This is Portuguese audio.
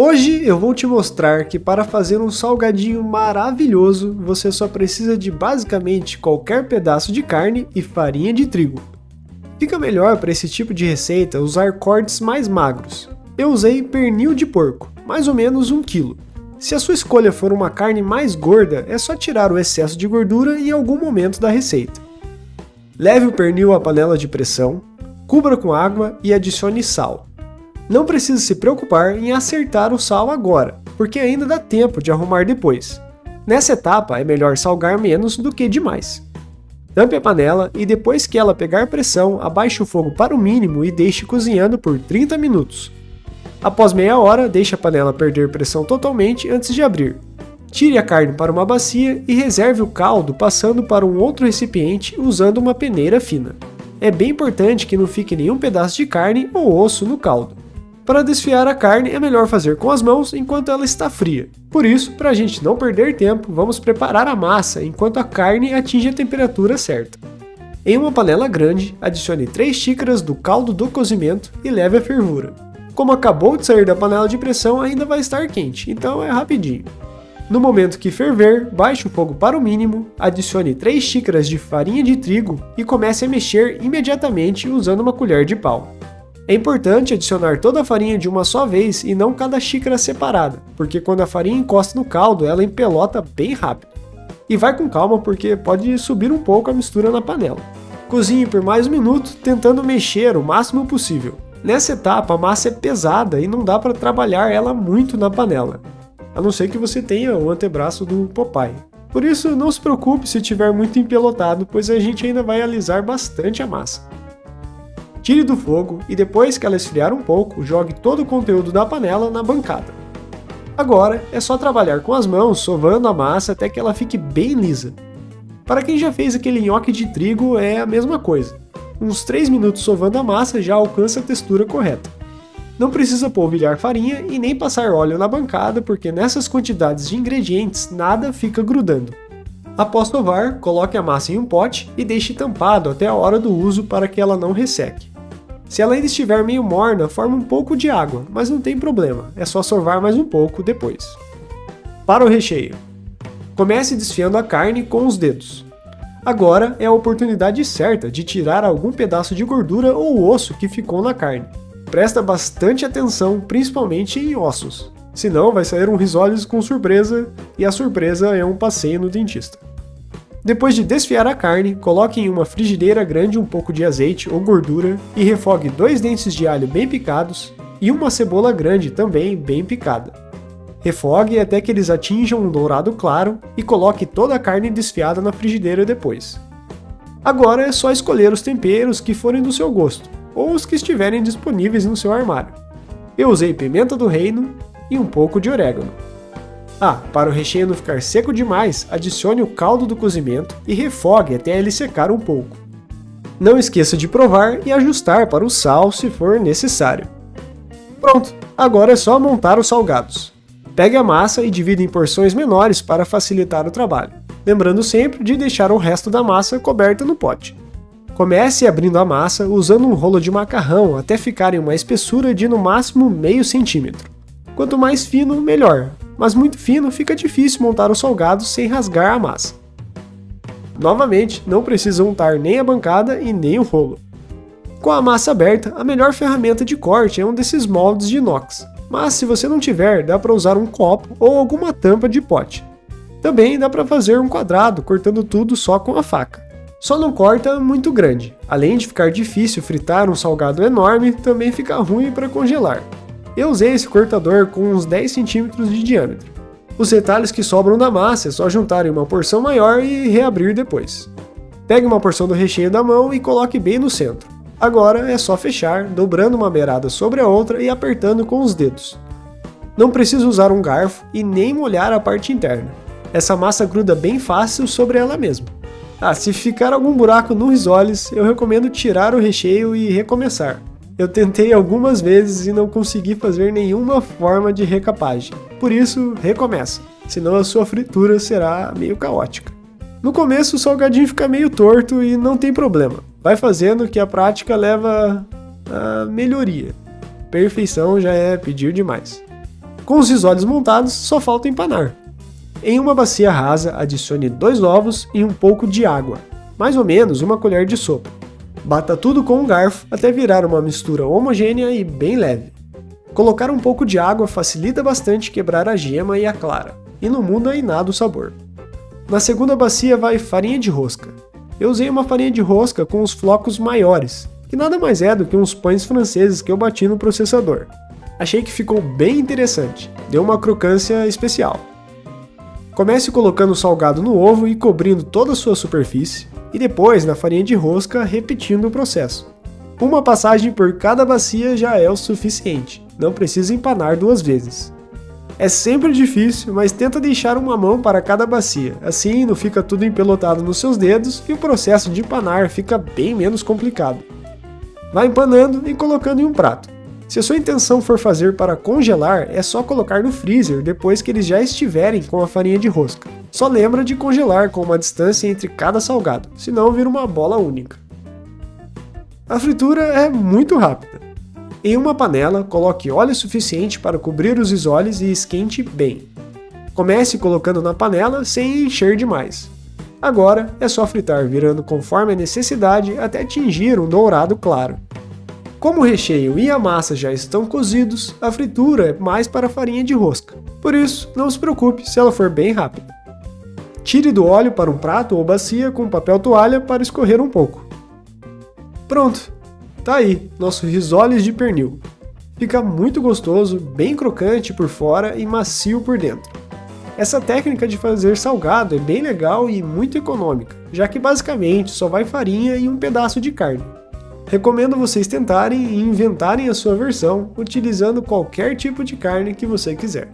Hoje eu vou te mostrar que para fazer um salgadinho maravilhoso, você só precisa de basicamente qualquer pedaço de carne e farinha de trigo. Fica melhor para esse tipo de receita usar cortes mais magros. Eu usei pernil de porco, mais ou menos 1 kg. Se a sua escolha for uma carne mais gorda, é só tirar o excesso de gordura em algum momento da receita. Leve o pernil à panela de pressão, cubra com água e adicione sal. Não precisa se preocupar em acertar o sal agora, porque ainda dá tempo de arrumar depois. Nessa etapa é melhor salgar menos do que demais. Tampe a panela e depois que ela pegar pressão, abaixe o fogo para o mínimo e deixe cozinhando por 30 minutos. Após meia hora, deixe a panela perder pressão totalmente antes de abrir. Tire a carne para uma bacia e reserve o caldo passando para um outro recipiente usando uma peneira fina. É bem importante que não fique nenhum pedaço de carne ou osso no caldo. Para desfiar a carne é melhor fazer com as mãos enquanto ela está fria. Por isso, para a gente não perder tempo, vamos preparar a massa enquanto a carne atinge a temperatura certa. Em uma panela grande, adicione 3 xícaras do caldo do cozimento e leve à fervura. Como acabou de sair da panela de pressão, ainda vai estar quente, então é rapidinho. No momento que ferver, baixe o fogo para o mínimo, adicione 3 xícaras de farinha de trigo e comece a mexer imediatamente usando uma colher de pau. É importante adicionar toda a farinha de uma só vez e não cada xícara separada, porque quando a farinha encosta no caldo, ela empelota bem rápido. E vai com calma porque pode subir um pouco a mistura na panela. Cozinhe por mais 1 minuto, tentando mexer o máximo possível. Nessa etapa, a massa é pesada e não dá para trabalhar ela muito na panela, a não ser que você tenha o antebraço do Popeye. Por isso, não se preocupe se estiver muito empelotado, pois a gente ainda vai alisar bastante a massa. Tire do fogo e depois que ela esfriar um pouco, jogue todo o conteúdo da panela na bancada. Agora é só trabalhar com as mãos, sovando a massa até que ela fique bem lisa. Para quem já fez aquele nhoque de trigo é a mesma coisa. Uns 3 minutos sovando a massa já alcança a textura correta. Não precisa polvilhar farinha e nem passar óleo na bancada, porque nessas quantidades de ingredientes nada fica grudando. Após sovar, coloque a massa em um pote e deixe tampado até a hora do uso para que ela não resseque. Se ela ainda estiver meio morna, forma um pouco de água, mas não tem problema, é só sovar mais um pouco depois. Para o recheio. Comece desfiando a carne com os dedos. Agora é a oportunidade certa de tirar algum pedaço de gordura ou osso que ficou na carne. Presta bastante atenção, principalmente em ossos, senão vai sair um risoles com surpresa e a surpresa é um passeio no dentista. Depois de desfiar a carne, coloque em uma frigideira grande um pouco de azeite ou gordura e refogue 2 dentes de alho bem picados e uma cebola grande também bem picada. Refogue até que eles atinjam um dourado claro e coloque toda a carne desfiada na frigideira depois. Agora é só escolher os temperos que forem do seu gosto, ou os que estiverem disponíveis no seu armário. Eu usei pimenta do reino e um pouco de orégano. Para o recheio não ficar seco demais, adicione o caldo do cozimento e refogue até ele secar um pouco. Não esqueça de provar e ajustar para o sal se for necessário. Pronto, agora é só montar os salgados. Pegue a massa e divida em porções menores para facilitar o trabalho, lembrando sempre de deixar o resto da massa coberta no pote. Comece abrindo a massa usando um rolo de macarrão até ficar em uma espessura de no máximo meio centímetro. Quanto mais fino, melhor, mas muito fino fica difícil montar os salgados sem rasgar a massa. Novamente, não precisa untar nem a bancada e nem o rolo. Com a massa aberta, a melhor ferramenta de corte é um desses moldes de inox, mas se você não tiver, dá para usar um copo ou alguma tampa de pote. Também dá para fazer um quadrado cortando tudo só com a faca. Só não corta muito grande. Além de ficar difícil fritar um salgado enorme, também fica ruim para congelar. Eu usei esse cortador com uns 10 cm de diâmetro. Os retalhos que sobram da massa é só juntar em uma porção maior e reabrir depois. Pegue uma porção do recheio da mão e coloque bem no centro. Agora é só fechar, dobrando uma beirada sobre a outra e apertando com os dedos. Não precisa usar um garfo e nem molhar a parte interna. Essa massa gruda bem fácil sobre ela mesma. Se ficar algum buraco no risoles, eu recomendo tirar o recheio e recomeçar. Eu tentei algumas vezes e não consegui fazer nenhuma forma de recapagem. Por isso, recomeça, senão a sua fritura será meio caótica. No começo o salgadinho fica meio torto e não tem problema. Vai fazendo que a prática leva a melhoria. Perfeição já é pedir demais. Com os risoles montados, só falta empanar. Em uma bacia rasa, adicione 2 ovos e um pouco de água, mais ou menos uma colher de sopa. Bata tudo com um garfo até virar uma mistura homogênea e bem leve. Colocar um pouco de água facilita bastante quebrar a gema e a clara, e não muda em nada o sabor. Na segunda bacia vai farinha de rosca. Eu usei uma farinha de rosca com os flocos maiores, que nada mais é do que uns pães franceses que eu bati no processador. Achei que ficou bem interessante, deu uma crocância especial. Comece colocando o salgado no ovo e cobrindo toda a sua superfície, e depois na farinha de rosca repetindo o processo. Uma passagem por cada bacia já é o suficiente, não precisa empanar 2 vezes. É sempre difícil, mas tenta deixar uma mão para cada bacia, assim não fica tudo empelotado nos seus dedos e o processo de empanar fica bem menos complicado. Vai empanando e colocando em um prato. Se a sua intenção for fazer para congelar, é só colocar no freezer depois que eles já estiverem com a farinha de rosca. Só lembra de congelar com uma distância entre cada salgado, senão vira uma bola única. A fritura é muito rápida. Em uma panela, coloque óleo suficiente para cobrir os risoles e esquente bem. Comece colocando na panela sem encher demais. Agora é só fritar virando conforme a necessidade até atingir um dourado claro. Como o recheio e a massa já estão cozidos, a fritura é mais para a farinha de rosca. Por isso, não se preocupe se ela for bem rápida. Tire do óleo para um prato ou bacia com papel toalha para escorrer um pouco. Pronto! Tá aí, nosso risoles de pernil. Fica muito gostoso, bem crocante por fora e macio por dentro. Essa técnica de fazer salgado é bem legal e muito econômica, já que basicamente só vai farinha e um pedaço de carne. Recomendo vocês tentarem e inventarem a sua versão utilizando qualquer tipo de carne que você quiser.